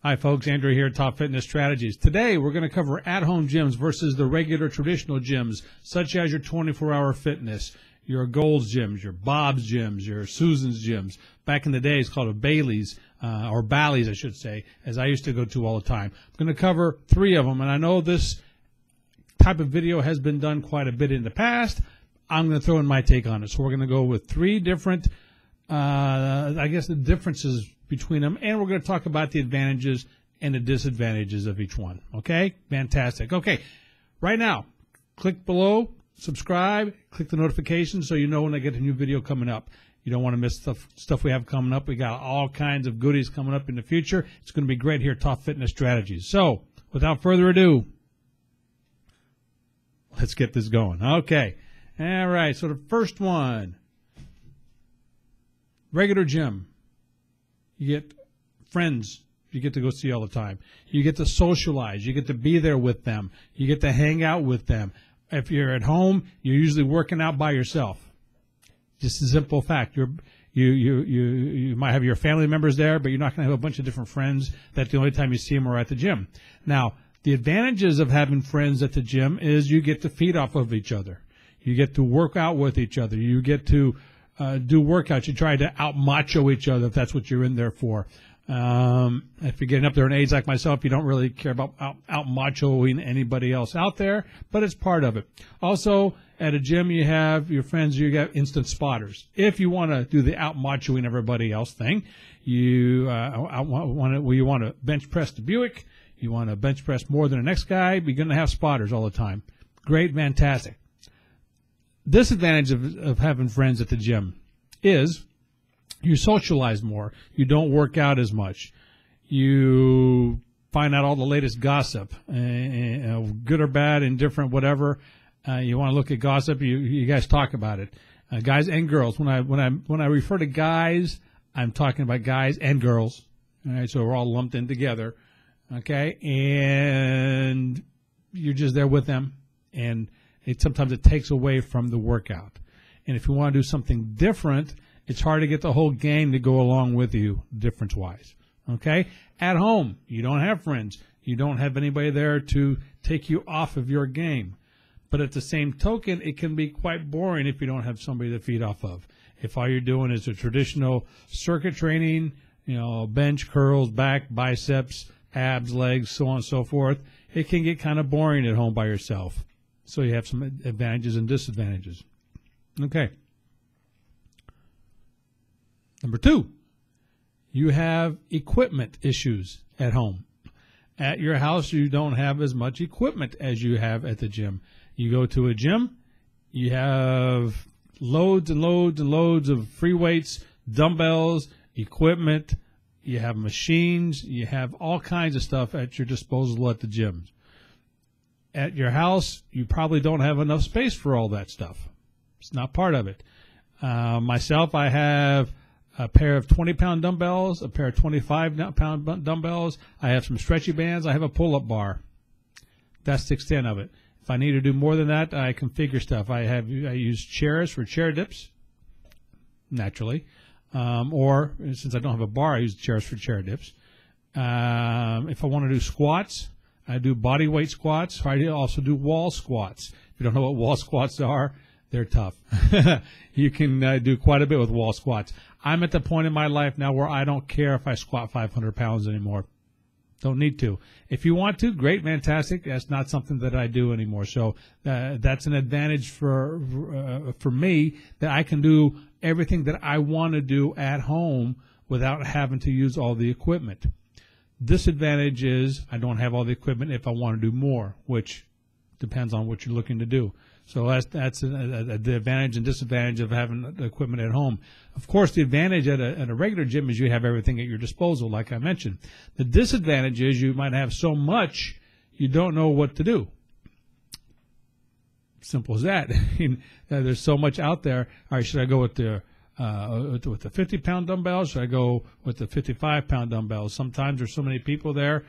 Hi, folks. Andrew here at Top Fitness Strategies. Today, we're going to cover at-home gyms versus the regular traditional gyms, such as your 24-hour fitness, your Gold's gyms, your Bob's gyms, your Susan's gyms. Back in the day, it's called a Bailey's, or Bally's, I should say, as I used to go to all the time. I'm going to cover 3 of them, and I know this type of video has been done quite a bit in the past. I'm going to throw in my take on it. So we're going to go with 3 different, I guess, the differences between them, and we're going to talk about the advantages and the disadvantages of each one. Okay? Fantastic. Okay. Right now, click below, subscribe, click the notifications so you know when I get a new video coming up. You don't want to miss stuff we have coming up. We got all kinds of goodies coming up in the future. It's going to be great here at Top Fitness Strategies. So, without further ado, let's get this going. Okay. All right. So the first one, regular gym. You get friends you get to go see all the time. You get to socialize. You get to be there with them. You get to hang out with them. If you're at home, you're usually working out by yourself. Just a simple fact. You might have your family members there, but you're not going to have a bunch of different friends that the only time you see them are at the gym. Now, the advantages of having friends at the gym is you get to feed off of each other. You get to work out with each other. You get to do workouts. You try to out-macho each other if that's what you're in there for. If you're getting up there in age like myself, you don't really care about out-machoing anybody else out there, but it's part of it. Also, at a gym, you have your friends, you got instant spotters. If you want to do the out-machoing everybody else thing, you want to bench press the Buick, you want to bench press more than the next guy, you're going to have spotters all the time. Great, fantastic. Disadvantage of having friends at the gym is you socialize more. You don't work out as much. You find out all the latest gossip, good or bad, indifferent, whatever. You want to look at gossip. You guys talk about it, guys and girls. When I refer to guys, I'm talking about guys and girls. All right, so we're all lumped in together. Okay, and you're just there with them, and sometimes it takes away from the workout. And if you want to do something different, it's hard to get the whole gang to go along with you difference-wise. Okay? At home, you don't have friends. You don't have anybody there to take you off of your game. But at the same token, it can be quite boring if you don't have somebody to feed off of. If all you're doing is a traditional circuit training, bench, curls, back, biceps, abs, legs, so on and so forth, it can get kind of boring at home by yourself. So you have some advantages and disadvantages. Okay. Number 2, you have equipment issues at home. At your house, you don't have as much equipment as you have at the gym. You go to a gym, you have loads and loads and loads of free weights, dumbbells, equipment, you have machines, you have all kinds of stuff at your disposal at the gyms. At your house, you probably don't have enough space for all that stuff. It's not part of it. Myself, I have a pair of 20-pound dumbbells, a pair of 25-pound dumbbells. I have some stretchy bands. I have a pull-up bar. That's the extent of it. If I need to do more than that, I configure stuff. I use chairs for chair dips, naturally. Or, since I don't have a bar, I use chairs for chair dips. If I want to do squats, I do body weight squats. I also do wall squats. If you don't know what wall squats are, they're tough. You can do quite a bit with wall squats. I'm at the point in my life now where I don't care if I squat 500 pounds anymore. Don't need to. If you want to, great, fantastic. That's not something that I do anymore. So that's an advantage for me, that I can do everything that I want to do at home without having to use all the equipment. Disadvantage is I don't have all the equipment if I want to do more, which depends on what you're looking to do. So that's the advantage and disadvantage of having the equipment at home. Of course, the advantage at a regular gym is you have everything at your disposal, like I mentioned. The disadvantage is you might have so much you don't know what to do. Simple as that. There's so much out there. All right, should I go with the 50-pound dumbbells? Should I go with the 55-pound dumbbells? Sometimes there's so many people there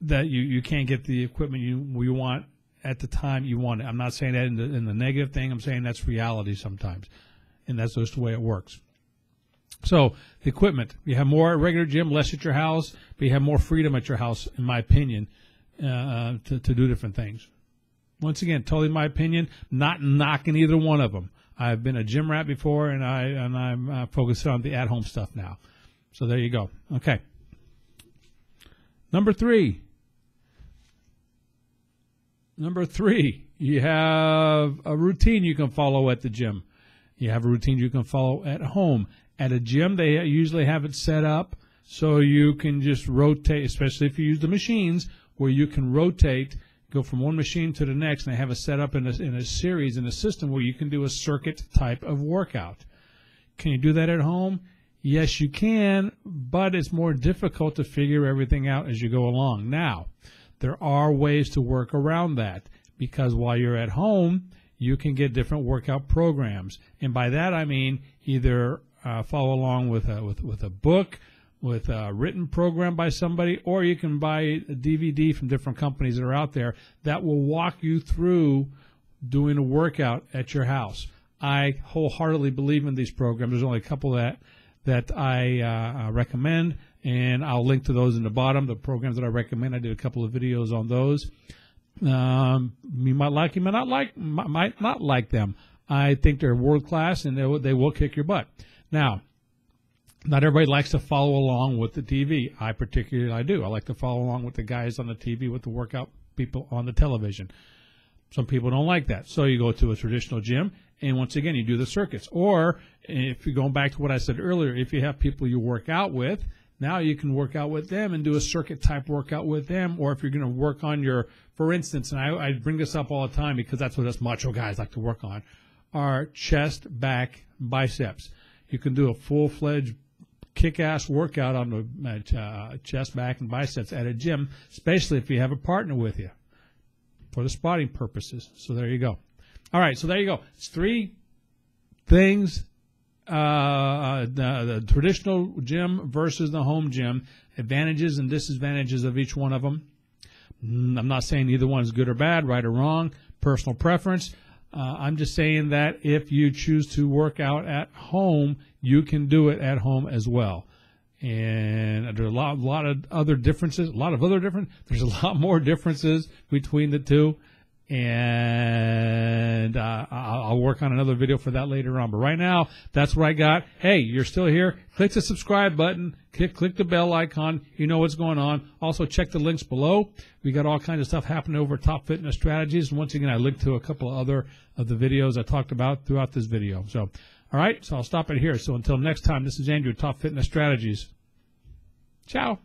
that you can't get the equipment you want at the time you want it. I'm not saying that in the negative thing. I'm saying that's reality sometimes, and that's just the way it works. So the equipment, you have more at regular gym, less at your house, but you have more freedom at your house, in my opinion, to do different things. Once again, totally my opinion, not knocking either one of them. I've been a gym rat before, and I'm focused on the at-home stuff now. So there you go. Okay. Number three, you have a routine you can follow at the gym. You have a routine you can follow at home. At a gym, they usually have it set up so you can just rotate, especially if you use the machines, where you can rotate, go from one machine to the next, and they have it set up in a series, in a system where you can do a circuit type of workout. Can you do that at home? Yes, you can, but it's more difficult to figure everything out as you go along. Now, there are ways to work around that, because while you're at home, you can get different workout programs. And by that I mean either follow along with a book, with a written program by somebody, or you can buy a DVD from different companies that are out there that will walk you through doing a workout at your house. I wholeheartedly believe in these programs. There's only a couple that I recommend, and I'll link to those in the bottom, the programs that I recommend. I did a couple of videos on those. You might like them, might not like them. I think they're world class, and they will kick your butt. Now, not everybody likes to follow along with the TV. I do. I like to follow along with the guys on the TV, with the workout people on the television. Some people don't like that. So you go to a traditional gym, and once again, you do the circuits. Or if you're going back to what I said earlier, if you have people you work out with, now you can work out with them and do a circuit-type workout with them. Or if you're going to work on your, for instance, and I bring this up all the time because that's what us macho guys like to work on, are chest, back, biceps. You can do a full-fledged kick-ass workout on the chest, back, and biceps at a gym, especially if you have a partner with you for the spotting purposes. So there you go. All right, so there you go. It's three things, the traditional gym versus the home gym, advantages and disadvantages of each one of them. I'm not saying either one is good or bad, right or wrong, personal preference. I'm just saying that if you choose to work out at home, you can do it at home as well. And there's a lot of other differences, there's a lot more differences between the two. And I'll work on another video for that later on. But right now, that's what I got. Hey, you're still here. Click the subscribe button. Click the bell icon. You know what's going on. Also, check the links below. We got all kinds of stuff happening over Top Fitness Strategies. And once again, I linked to a couple of other of the videos I talked about throughout this video. So, all right, so I'll stop it here. So until next time, this is Andrew, Top Fitness Strategies. Ciao.